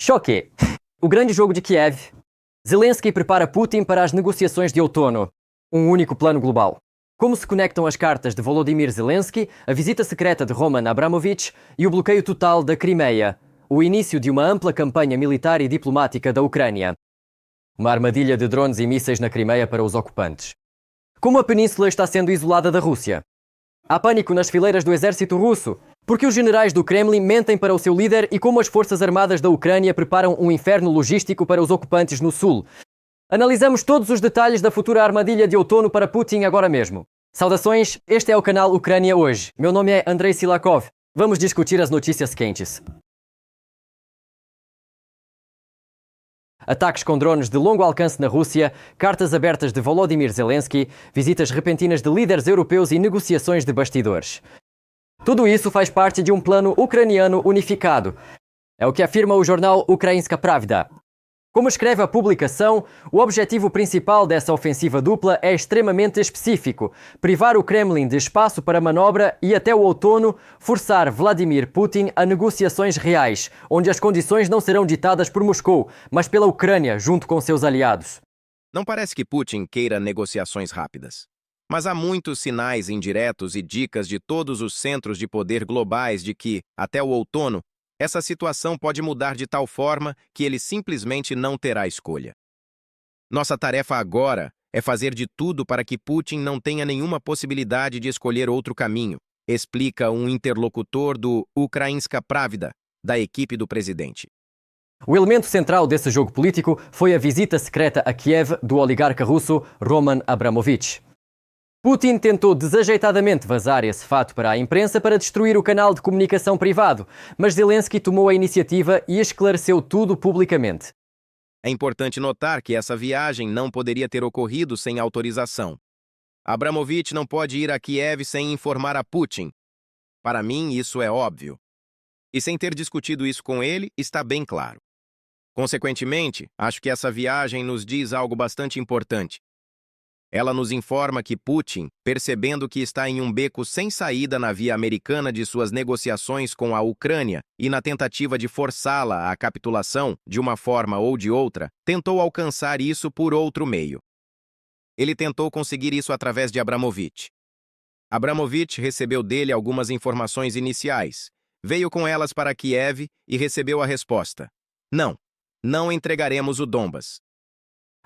Choque! O grande jogo de Kiev. Zelensky prepara Putin para as negociações de outono. Um único plano global. Como se conectam as cartas de Volodymyr Zelensky, a visita secreta de Roman Abramovich e o bloqueio total da Crimeia. O início de uma ampla campanha militar e diplomática da Ucrânia. Uma armadilha de drones e mísseis na Crimeia para os ocupantes. Como a península está sendo isolada da Rússia? Há pânico nas fileiras do exército russo. Porque os generais do Kremlin mentem para o seu líder e como as forças armadas da Ucrânia preparam um inferno logístico para os ocupantes no sul. Analisamos todos os detalhes da futura armadilha de outono para Putin agora mesmo. Saudações, este é o canal Ucrânia Hoje. Meu nome é Andrei Silakov. Vamos discutir as notícias quentes. Ataques com drones de longo alcance na Rússia, cartas abertas de Volodymyr Zelensky, visitas repentinas de líderes europeus e negociações de bastidores. Tudo isso faz parte de um plano ucraniano unificado. É o que afirma o jornal Ukrainska Pravda. Como escreve a publicação, o objetivo principal dessa ofensiva dupla é extremamente específico: privar o Kremlin de espaço para manobra e, até o outono, forçar Vladimir Putin a negociações reais, onde as condições não serão ditadas por Moscou, mas pela Ucrânia, junto com seus aliados. Não parece que Putin queira negociações rápidas. Mas há muitos sinais indiretos e dicas de todos os centros de poder globais de que, até o outono, essa situação pode mudar de tal forma que ele simplesmente não terá escolha. Nossa tarefa agora é fazer de tudo para que Putin não tenha nenhuma possibilidade de escolher outro caminho, explica um interlocutor do Ukrainska Pravda, da equipe do presidente. O elemento central desse jogo político foi a visita secreta a Kiev do oligarca russo Roman Abramovich. Putin tentou desajeitadamente vazar esse fato para a imprensa para destruir o canal de comunicação privado, mas Zelensky tomou a iniciativa e esclareceu tudo publicamente. É importante notar que essa viagem não poderia ter ocorrido sem autorização. Abramovich não pode ir a Kiev sem informar a Putin. Para mim, isso é óbvio. E sem ter discutido isso com ele, está bem claro. Consequentemente, acho que essa viagem nos diz algo bastante importante. Ela nos informa que Putin, percebendo que está em um beco sem saída na via americana de suas negociações com a Ucrânia e na tentativa de forçá-la à capitulação, de uma forma ou de outra, tentou alcançar isso por outro meio. Ele tentou conseguir isso através de Abramovich. Abramovich recebeu dele algumas informações iniciais, veio com elas para Kiev e recebeu a resposta: não entregaremos o Donbas.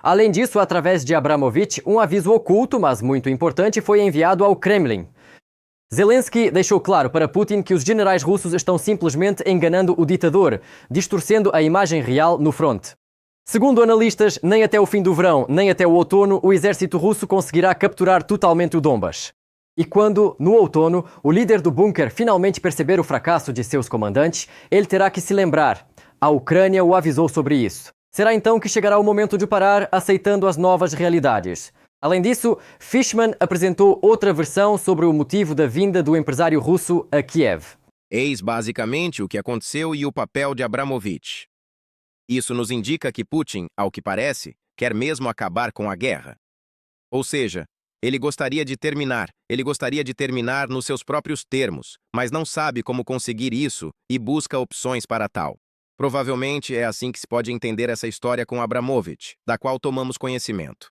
Além disso, através de Abramovich, um aviso oculto, mas muito importante, foi enviado ao Kremlin. Zelensky deixou claro para Putin que os generais russos estão simplesmente enganando o ditador, distorcendo a imagem real no fronte. Segundo analistas, nem até o fim do verão, nem até o outono, o exército russo conseguirá capturar totalmente o Donbas. E quando, no outono, o líder do bunker finalmente perceber o fracasso de seus comandantes, ele terá que se lembrar. A Ucrânia o avisou sobre isso. Será então que chegará o momento de parar, aceitando as novas realidades. Além disso, Fishman apresentou outra versão sobre o motivo da vinda do empresário russo a Kiev. Eis basicamente o que aconteceu e o papel de Abramovich. Isso nos indica que Putin, ao que parece, quer mesmo acabar com a guerra. Ou seja, ele gostaria de terminar nos seus próprios termos, mas não sabe como conseguir isso e busca opções para tal. Provavelmente é assim que se pode entender essa história com Abramovich, da qual tomamos conhecimento.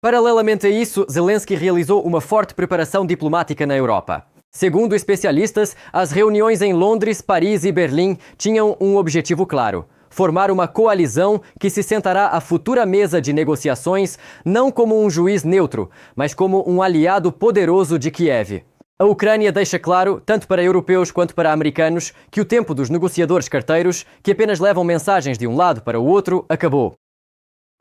Paralelamente a isso, Zelensky realizou uma forte preparação diplomática na Europa. Segundo especialistas, as reuniões em Londres, Paris e Berlim tinham um objetivo claro: formar uma coalizão que se sentará à futura mesa de negociações não como um juiz neutro, mas como um aliado poderoso de Kiev. A Ucrânia deixa claro, tanto para europeus quanto para americanos, que o tempo dos negociadores carteiros, que apenas levam mensagens de um lado para o outro, acabou.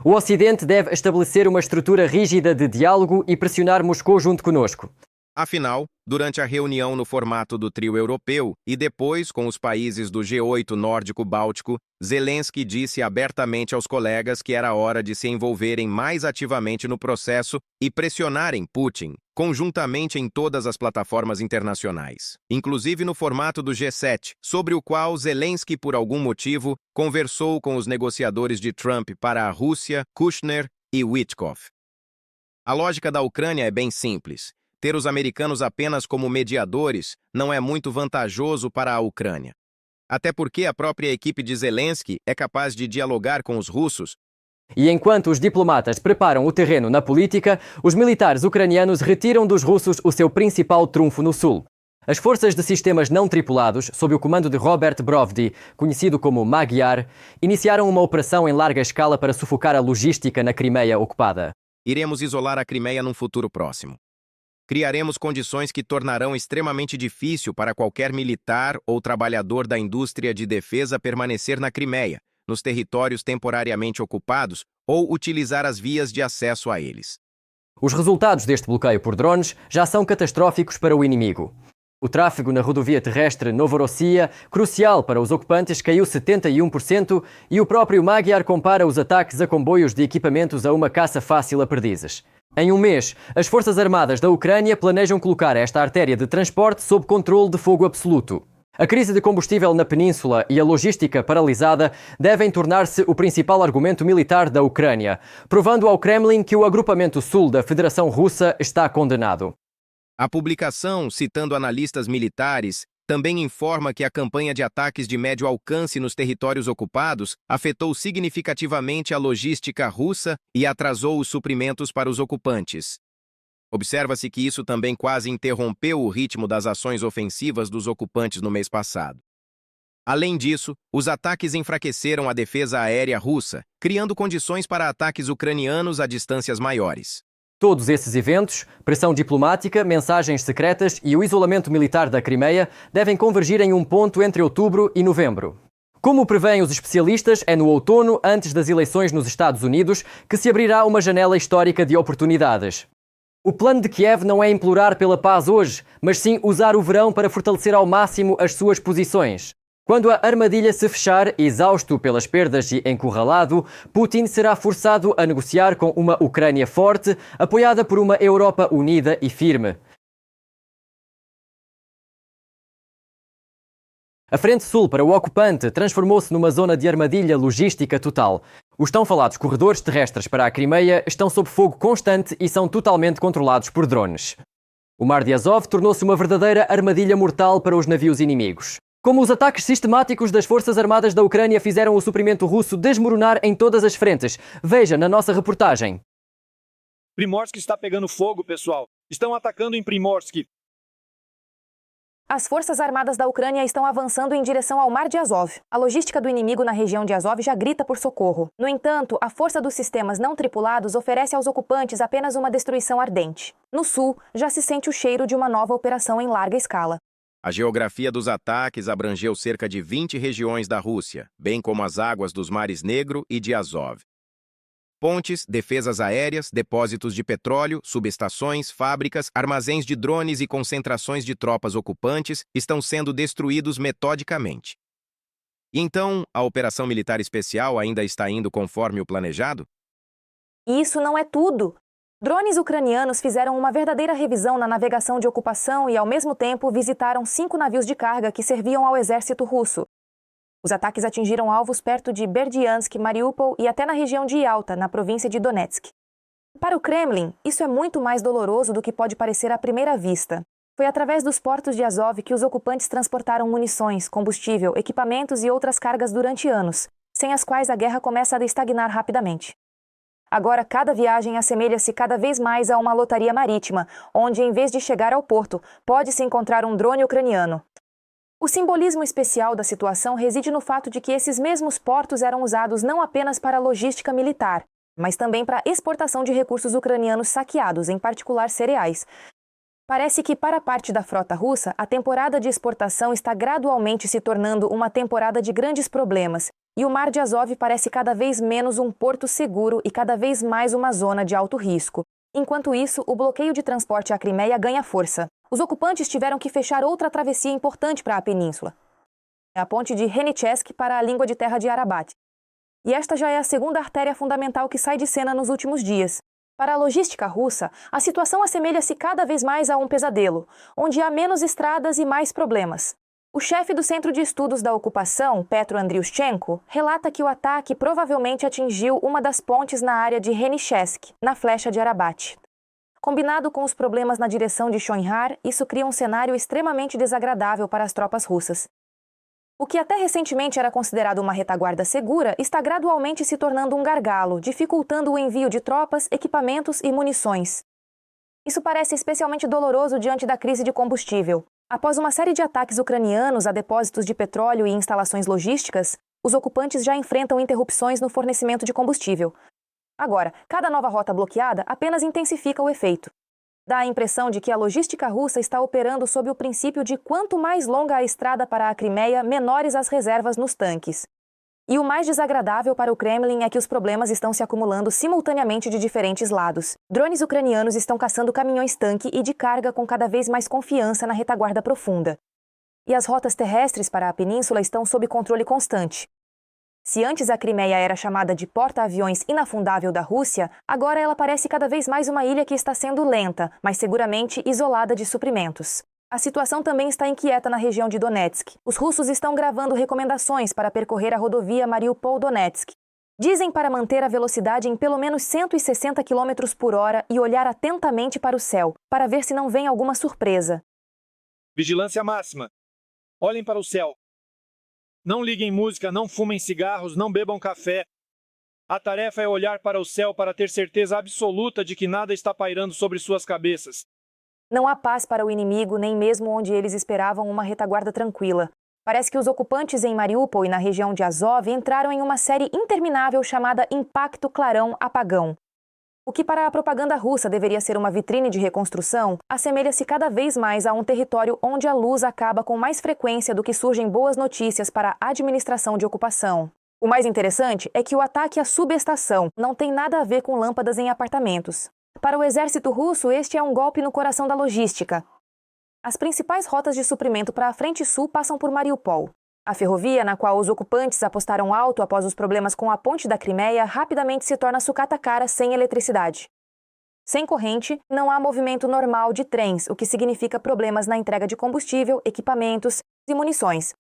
O Ocidente deve estabelecer uma estrutura rígida de diálogo e pressionar Moscou junto conosco. Afinal, durante a reunião no formato do trio europeu e depois com os países do G8 nórdico-báltico, Zelensky disse abertamente aos colegas que era hora de se envolverem mais ativamente no processo e pressionarem Putin, conjuntamente em todas as plataformas internacionais, inclusive no formato do G7, sobre o qual Zelensky, por algum motivo, conversou com os negociadores de Trump para a Rússia, Kushner e Witkoff. A lógica da Ucrânia é bem simples. Ter os americanos apenas como mediadores não é muito vantajoso para a Ucrânia. Até porque a própria equipe de Zelensky é capaz de dialogar com os russos. E enquanto os diplomatas preparam o terreno na política, os militares ucranianos retiram dos russos o seu principal trunfo no sul. As forças de sistemas não tripulados, sob o comando de Robert Brovdi, conhecido como Magyar, iniciaram uma operação em larga escala para sufocar a logística na Crimeia ocupada. Iremos isolar a Crimeia num futuro próximo. Criaremos condições que tornarão extremamente difícil para qualquer militar ou trabalhador da indústria de defesa permanecer na Crimeia, nos territórios temporariamente ocupados, ou utilizar as vias de acesso a eles. Os resultados deste bloqueio por drones já são catastróficos para o inimigo. O tráfego na rodovia terrestre Novorossiya, crucial para os ocupantes, caiu 71% e o próprio Magyar compara os ataques a comboios de equipamentos a uma caça fácil a perdizes. Em um mês, as Forças Armadas da Ucrânia planejam colocar esta artéria de transporte sob controle de fogo absoluto. A crise de combustível na península e a logística paralisada devem tornar-se o principal argumento militar da Ucrânia, provando ao Kremlin que o agrupamento sul da Federação Russa está condenado. A publicação, citando analistas militares, também informa que a campanha de ataques de médio alcance nos territórios ocupados afetou significativamente a logística russa e atrasou os suprimentos para os ocupantes. Observa-se que isso também quase interrompeu o ritmo das ações ofensivas dos ocupantes no mês passado. Além disso, os ataques enfraqueceram a defesa aérea russa, criando condições para ataques ucranianos a distâncias maiores. Todos esses eventos, pressão diplomática, mensagens secretas e o isolamento militar da Crimeia devem convergir em um ponto entre outubro e novembro. Como prevêem os especialistas, é no outono, antes das eleições nos Estados Unidos, que se abrirá uma janela histórica de oportunidades. O plano de Kiev não é implorar pela paz hoje, mas sim usar o verão para fortalecer ao máximo as suas posições. Quando a armadilha se fechar, exausto pelas perdas e encurralado, Putin será forçado a negociar com uma Ucrânia forte, apoiada por uma Europa unida e firme. A frente sul para o ocupante transformou-se numa zona de armadilha logística total. Os tão falados corredores terrestres para a Crimeia estão sob fogo constante e são totalmente controlados por drones. O Mar de Azov tornou-se uma verdadeira armadilha mortal para os navios inimigos. Como os ataques sistemáticos das Forças Armadas da Ucrânia fizeram o suprimento russo desmoronar em todas as frentes. Veja na nossa reportagem. Primorsk está pegando fogo, pessoal. Estão atacando em Primorsk. As Forças Armadas da Ucrânia estão avançando em direção ao Mar de Azov. A logística do inimigo na região de Azov já grita por socorro. No entanto, a força dos sistemas não tripulados oferece aos ocupantes apenas uma destruição ardente. No sul, já se sente o cheiro de uma nova operação em larga escala. A geografia dos ataques abrangeu cerca de 20 regiões da Rússia, bem como as águas dos mares Negro e de Azov. Pontes, defesas aéreas, depósitos de petróleo, subestações, fábricas, armazéns de drones e concentrações de tropas ocupantes estão sendo destruídos metodicamente. E então, a operação militar especial ainda está indo conforme o planejado? E isso não é tudo. Drones ucranianos fizeram uma verdadeira revisão na navegação de ocupação e, ao mesmo tempo, visitaram 5 navios de carga que serviam ao exército russo. Os ataques atingiram alvos perto de Berdyansk, Mariupol e até na região de Yalta, na província de Donetsk. Para o Kremlin, isso é muito mais doloroso do que pode parecer à primeira vista. Foi através dos portos de Azov que os ocupantes transportaram munições, combustível, equipamentos e outras cargas durante anos, sem as quais a guerra começa a estagnar rapidamente. Agora, cada viagem assemelha-se cada vez mais a uma lotaria marítima, onde, em vez de chegar ao porto, pode-se encontrar um drone ucraniano. O simbolismo especial da situação reside no fato de que esses mesmos portos eram usados não apenas para logística militar, mas também para exportação de recursos ucranianos saqueados, em particular cereais. Parece que, para parte da frota russa, a temporada de exportação está gradualmente se tornando uma temporada de grandes problemas, e o Mar de Azov parece cada vez menos um porto seguro e cada vez mais uma zona de alto risco. Enquanto isso, o bloqueio de transporte à Crimeia ganha força. Os ocupantes tiveram que fechar outra travessia importante para a península. É a ponte de Henichesk para a língua de terra de Arabat. E esta já é a segunda artéria fundamental que sai de cena nos últimos dias. Para a logística russa, a situação assemelha-se cada vez mais a um pesadelo, onde há menos estradas e mais problemas. O chefe do Centro de Estudos da Ocupação, Petro Andriushchenko, relata que o ataque provavelmente atingiu uma das pontes na área de Henichesk, na flecha de Arabat. Combinado com os problemas na direção de Chonhar, isso cria um cenário extremamente desagradável para as tropas russas. O que até recentemente era considerado uma retaguarda segura está gradualmente se tornando um gargalo, dificultando o envio de tropas, equipamentos e munições. Isso parece especialmente doloroso diante da crise de combustível. Após uma série de ataques ucranianos a depósitos de petróleo e instalações logísticas, os ocupantes já enfrentam interrupções no fornecimento de combustível. Agora, cada nova rota bloqueada apenas intensifica o efeito. Dá a impressão de que a logística russa está operando sob o princípio de quanto mais longa a estrada para a Crimeia, menores as reservas nos tanques. E o mais desagradável para o Kremlin é que os problemas estão se acumulando simultaneamente de diferentes lados. Drones ucranianos estão caçando caminhões-tanque e de carga com cada vez mais confiança na retaguarda profunda. E as rotas terrestres para a península estão sob controle constante. Se antes a Crimeia era chamada de porta-aviões inafundável da Rússia, agora ela parece cada vez mais uma ilha que está sendo lenta, mas seguramente isolada de suprimentos. A situação também está inquieta na região de Donetsk. Os russos estão gravando recomendações para percorrer a rodovia Mariupol-Donetsk. Dizem para manter a velocidade em pelo menos 160 km por hora e olhar atentamente para o céu, para ver se não vem alguma surpresa. Vigilância máxima. Olhem para o céu. Não liguem música, não fumem cigarros, não bebam café. A tarefa é olhar para o céu para ter certeza absoluta de que nada está pairando sobre suas cabeças. Não há paz para o inimigo, nem mesmo onde eles esperavam uma retaguarda tranquila. Parece que os ocupantes em Mariupol e na região de Azov entraram em uma série interminável chamada Impacto Clarão Apagão. O que para a propaganda russa deveria ser uma vitrine de reconstrução, assemelha-se cada vez mais a um território onde a luz acaba com mais frequência do que surgem boas notícias para a administração de ocupação. O mais interessante é que o ataque à subestação não tem nada a ver com lâmpadas em apartamentos. Para o exército russo, este é um golpe no coração da logística. As principais rotas de suprimento para a frente sul passam por Mariupol. A ferrovia, na qual os ocupantes apostaram alto após os problemas com a ponte da Crimeia, rapidamente se torna sucata cara sem eletricidade. Sem corrente, não há movimento normal de trens, o que significa problemas na entrega de combustível, equipamentos e munições.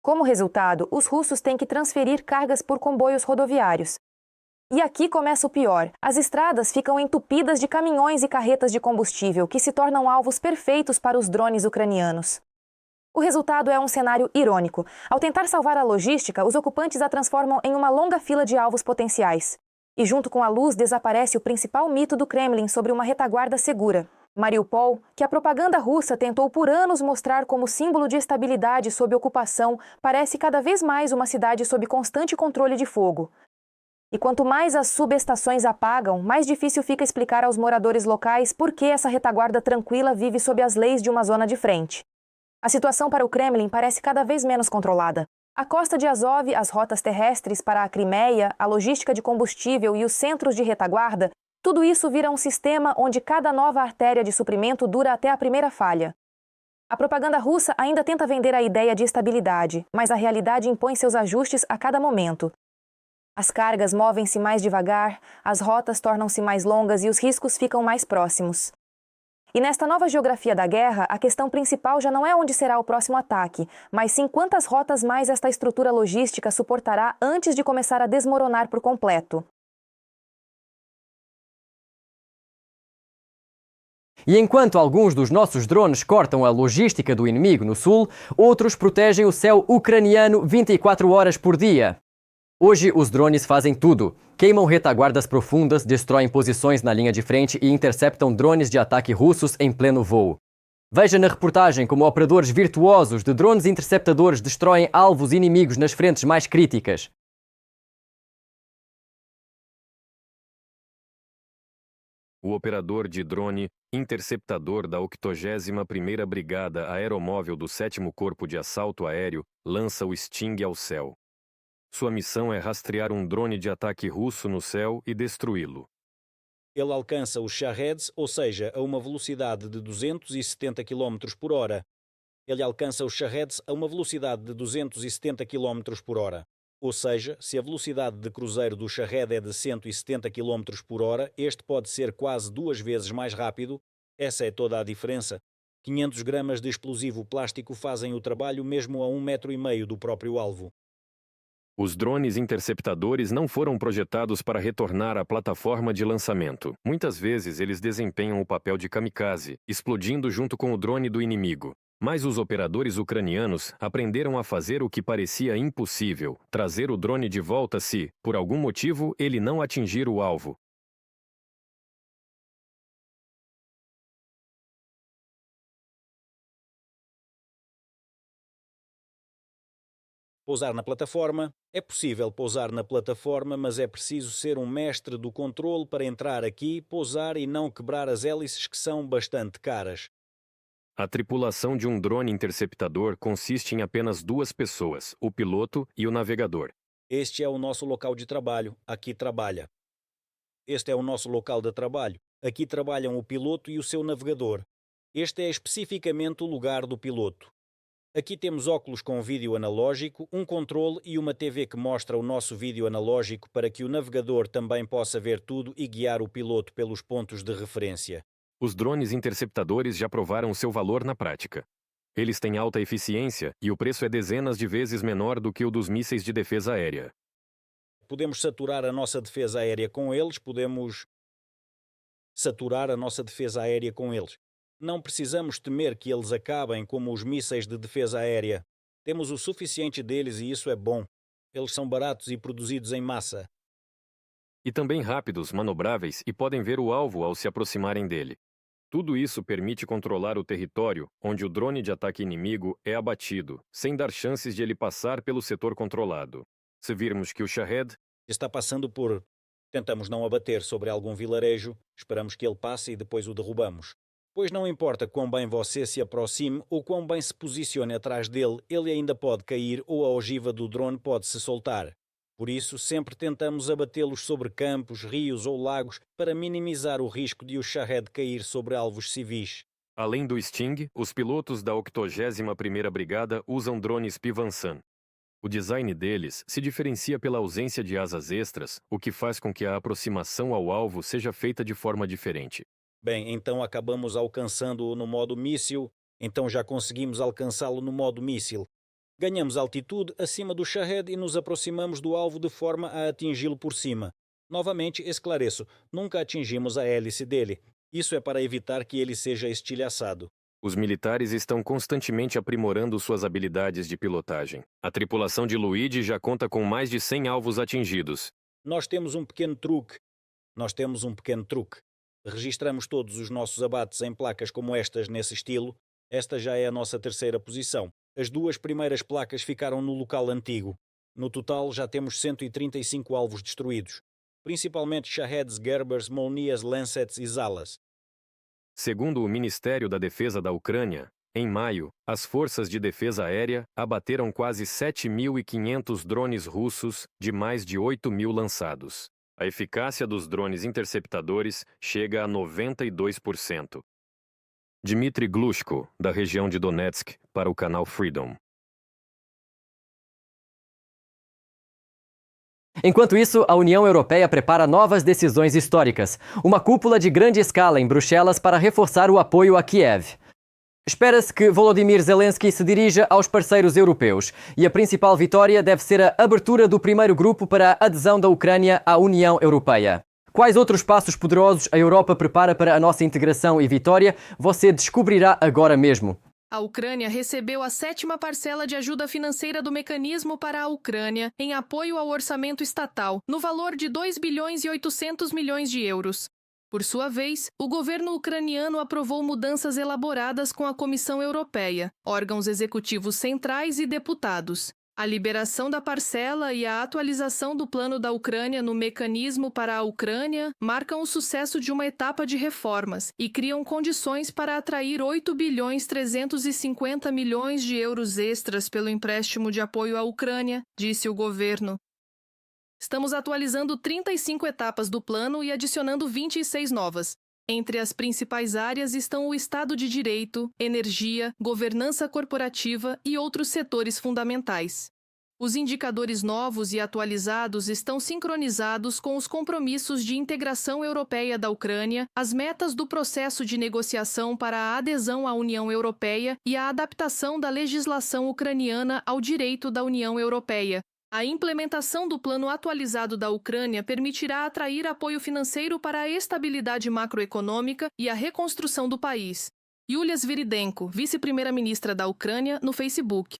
Como resultado, os russos têm que transferir cargas por comboios rodoviários. E aqui começa o pior. As estradas ficam entupidas de caminhões e carretas de combustível, que se tornam alvos perfeitos para os drones ucranianos. O resultado é um cenário irônico. Ao tentar salvar a logística, os ocupantes a transformam em uma longa fila de alvos potenciais. E junto com a luz desaparece o principal mito do Kremlin sobre uma retaguarda segura. Mariupol, que a propaganda russa tentou por anos mostrar como símbolo de estabilidade sob ocupação, parece cada vez mais uma cidade sob constante controle de fogo. E quanto mais as subestações apagam, mais difícil fica explicar aos moradores locais por que essa retaguarda tranquila vive sob as leis de uma zona de frente. A situação para o Kremlin parece cada vez menos controlada. A costa de Azov, as rotas terrestres para a Crimeia, a logística de combustível e os centros de retaguarda, tudo isso vira um sistema onde cada nova artéria de suprimento dura até a primeira falha. A propaganda russa ainda tenta vender a ideia de estabilidade, mas a realidade impõe seus ajustes a cada momento. As cargas movem-se mais devagar, as rotas tornam-se mais longas e os riscos ficam mais próximos. E nesta nova geografia da guerra, a questão principal já não é onde será o próximo ataque, mas sim quantas rotas mais esta estrutura logística suportará antes de começar a desmoronar por completo. E enquanto alguns dos nossos drones cortam a logística do inimigo no sul, outros protegem o céu ucraniano 24 horas por dia. Hoje, os drones fazem tudo. Queimam retaguardas profundas, destroem posições na linha de frente e interceptam drones de ataque russos em pleno voo. Veja na reportagem como operadores virtuosos de drones interceptadores destroem alvos inimigos nas frentes mais críticas. O operador de drone interceptador da 81ª Brigada Aeromóvel do 7º Corpo de Assalto Aéreo lança o Sting ao céu. Sua missão é rastrear um drone de ataque russo no céu e destruí-lo. Ele alcança os Shaheds, ou seja, a uma velocidade de 270 km por hora. Ele alcança os Shaheds a uma velocidade de 270 km por hora. Ou seja, se a velocidade de cruzeiro do Shahed é de 170 km por hora, este pode ser quase 2 vezes mais rápido. Essa é toda a diferença. 500 gramas de explosivo plástico fazem o trabalho mesmo a 1,5 m do próprio alvo. Os drones interceptadores não foram projetados para retornar à plataforma de lançamento. Muitas vezes eles desempenham o papel de kamikaze, explodindo junto com o drone do inimigo. Mas os operadores ucranianos aprenderam a fazer o que parecia impossível: trazer o drone de volta se, por algum motivo, ele não atingir o alvo. Pousar na plataforma. É possível pousar na plataforma, mas é preciso ser um mestre do controle para entrar aqui, pousar e não quebrar as hélices, que são bastante caras. A tripulação de um drone interceptador consiste em apenas 2 pessoas, o piloto e o navegador. Este é o nosso local de trabalho. Aqui trabalha. Este é o nosso local de trabalho. Aqui trabalham o piloto e o seu navegador. Este é especificamente o lugar do piloto. Aqui temos óculos com vídeo analógico, um controle e uma TV que mostra o nosso vídeo analógico para que o navegador também possa ver tudo e guiar o piloto pelos pontos de referência. Os drones interceptadores já provaram o seu valor na prática. Eles têm alta eficiência e o preço é dezenas de vezes menor do que o dos mísseis de defesa aérea. Podemos saturar a nossa defesa aérea com eles, Não precisamos temer que eles acabem como os mísseis de defesa aérea. Temos o suficiente deles e isso é bom. Eles são baratos e produzidos em massa. E também rápidos, manobráveis e podem ver o alvo ao se aproximarem dele. Tudo isso permite controlar o território onde o drone de ataque inimigo é abatido, sem dar chances de ele passar pelo setor controlado. Se virmos que o Shahed Está passando por... Tentamos não abater sobre algum vilarejo, esperamos que ele passe e depois o derrubamos. Pois não importa quão bem você se aproxime ou quão bem se posicione atrás dele, ele ainda pode cair ou a ogiva do drone pode se soltar. Por isso, sempre tentamos abatê-los sobre campos, rios ou lagos para minimizar o risco de o Shahed cair sobre alvos civis. Além do Sting, os pilotos da 81ª Brigada usam drones Pivansan. O design deles se diferencia pela ausência de asas extras, o que faz com que a aproximação ao alvo seja feita de forma diferente. Bem, então acabamos alcançando-o no modo míssil, então já conseguimos alcançá-lo no modo míssil. Ganhamos altitude acima do Shahed e nos aproximamos do alvo de forma a atingi-lo por cima. Novamente, esclareço, nunca atingimos a hélice dele. Isso é para evitar que ele seja estilhaçado. Os militares estão constantemente aprimorando suas habilidades de pilotagem. A tripulação de Luigi já conta com mais de 100 alvos atingidos. Nós temos um pequeno truque. Registramos todos os nossos abates em placas como estas nesse estilo. Esta já é a nossa 3ª posição. As 2 primeiras placas ficaram no local antigo. No total já temos 135 alvos destruídos, principalmente Shaheds, Gerbers, Molnias, Lancets e Zalas. Segundo o Ministério da Defesa da Ucrânia, em maio, as forças de defesa aérea abateram quase 7.500 drones russos de mais de 8.000 lançados. A eficácia dos drones interceptadores chega a 92%. Dmitry Glushko, da região de Donetsk, para o canal Freedom. Enquanto isso, a União Europeia prepara novas decisões históricas. Uma cúpula de grande escala em Bruxelas para reforçar o apoio a Kiev. Espera-se que Volodymyr Zelensky se dirija aos parceiros europeus e a principal vitória deve ser a abertura do primeiro grupo para a adesão da Ucrânia à União Europeia. Quais outros passos poderosos a Europa prepara para a nossa integração e vitória? Você descobrirá agora mesmo. A Ucrânia recebeu a 7ª parcela de ajuda financeira do Mecanismo para a Ucrânia em apoio ao orçamento estatal, no valor de 2 bilhões e 800 milhões de euros. Por sua vez, o governo ucraniano aprovou mudanças elaboradas com a Comissão Europeia, órgãos executivos centrais e deputados. A liberação da parcela e a atualização do plano da Ucrânia no Mecanismo para a Ucrânia marcam o sucesso de uma etapa de reformas e criam condições para atrair 8 bilhões 350 milhões de euros extras pelo empréstimo de apoio à Ucrânia, disse o governo. Estamos atualizando 35 etapas do plano e adicionando 26 novas. Entre as principais áreas estão o Estado de Direito, energia, governança corporativa e outros setores fundamentais. Os indicadores novos e atualizados estão sincronizados com os compromissos de integração europeia da Ucrânia, as metas do processo de negociação para a adesão à União Europeia e a adaptação da legislação ucraniana ao direito da União Europeia. A implementação do plano atualizado da Ucrânia permitirá atrair apoio financeiro para a estabilidade macroeconômica e a reconstrução do país. Yulia Sviridenko, vice-primeira-ministra da Ucrânia, no Facebook.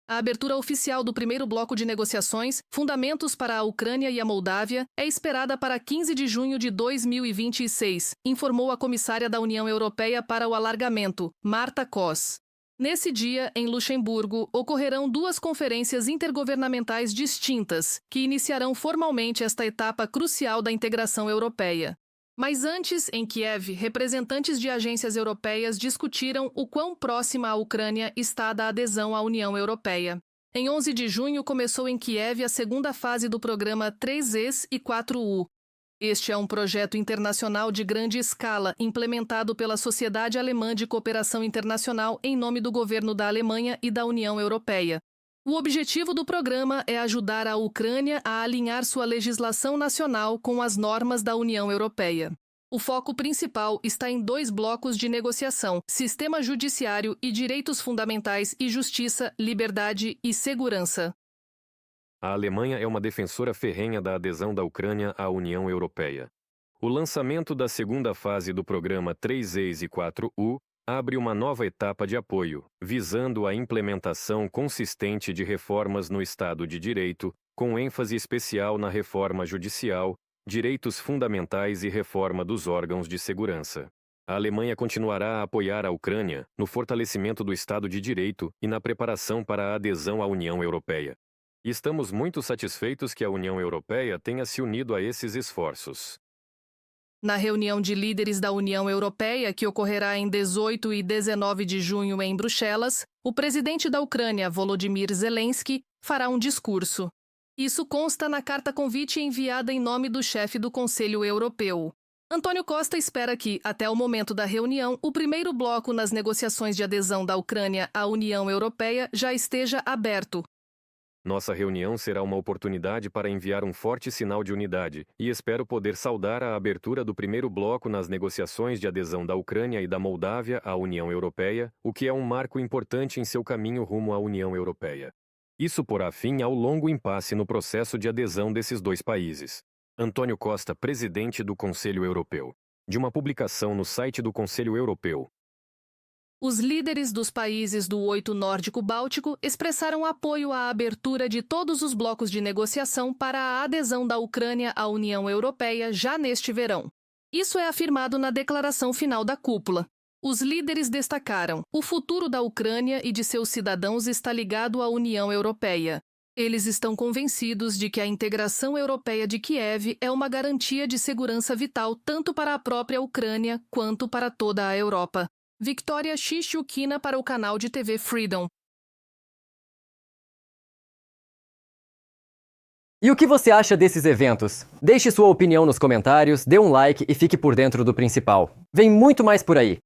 A abertura oficial do primeiro bloco de negociações, Fundamentos para a Ucrânia e a Moldávia, é esperada para 15 de junho de 2026, informou a comissária da União Europeia para o Alargamento, Marta Koss. Nesse dia, em Luxemburgo, ocorrerão 2 conferências intergovernamentais distintas, que iniciarão formalmente esta etapa crucial da integração europeia. Mas antes, em Kiev, representantes de agências europeias discutiram o quão próxima a Ucrânia está da adesão à União Europeia. Em 11 de junho, começou em Kiev a segunda fase do programa 3Es e 4U. Este é um projeto internacional de grande escala, implementado pela Sociedade Alemã de Cooperação Internacional em nome do governo da Alemanha e da União Europeia. O objetivo do programa é ajudar a Ucrânia a alinhar sua legislação nacional com as normas da União Europeia. O foco principal está em 2 blocos de negociação: sistema judiciário e direitos fundamentais e justiça, liberdade e segurança. A Alemanha é uma defensora ferrenha da adesão da Ucrânia à União Europeia. O lançamento da segunda fase do programa 3Es e 4U abre uma nova etapa de apoio, visando a implementação consistente de reformas no Estado de Direito, com ênfase especial na reforma judicial, direitos fundamentais e reforma dos órgãos de segurança. A Alemanha continuará a apoiar a Ucrânia no fortalecimento do Estado de Direito e na preparação para a adesão à União Europeia. Estamos muito satisfeitos que a União Europeia tenha se unido a esses esforços. Na reunião de líderes da União Europeia, que ocorrerá em 18 e 19 de junho em Bruxelas, o presidente da Ucrânia, Volodymyr Zelensky, fará um discurso. Isso consta na carta-convite enviada em nome do chefe do Conselho Europeu. Antônio Costa espera que, até o momento da reunião, o primeiro bloco nas negociações de adesão da Ucrânia à União Europeia já esteja aberto. Nossa reunião será uma oportunidade para enviar um forte sinal de unidade, e espero poder saudar a abertura do primeiro bloco nas negociações de adesão da Ucrânia e da Moldávia à União Europeia, o que é um marco importante em seu caminho rumo à União Europeia. Isso porá fim ao longo impasse no processo de adesão desses 2 países. Antônio Costa, presidente do Conselho Europeu. De uma publicação no site do Conselho Europeu. Os líderes dos países do Oito Nórdico-Báltico expressaram apoio à abertura de todos os blocos de negociação para a adesão da Ucrânia à União Europeia já neste verão. Isso é afirmado na declaração final da cúpula. Os líderes destacaram: o futuro da Ucrânia e de seus cidadãos está ligado à União Europeia. Eles estão convencidos de que a integração europeia de Kiev é uma garantia de segurança vital tanto para a própria Ucrânia quanto para toda a Europa. Victoria Shishukina para o canal de TV Freedom. E o que você acha desses eventos? Deixe sua opinião nos comentários, dê um like e fique por dentro do principal. Vem muito mais por aí.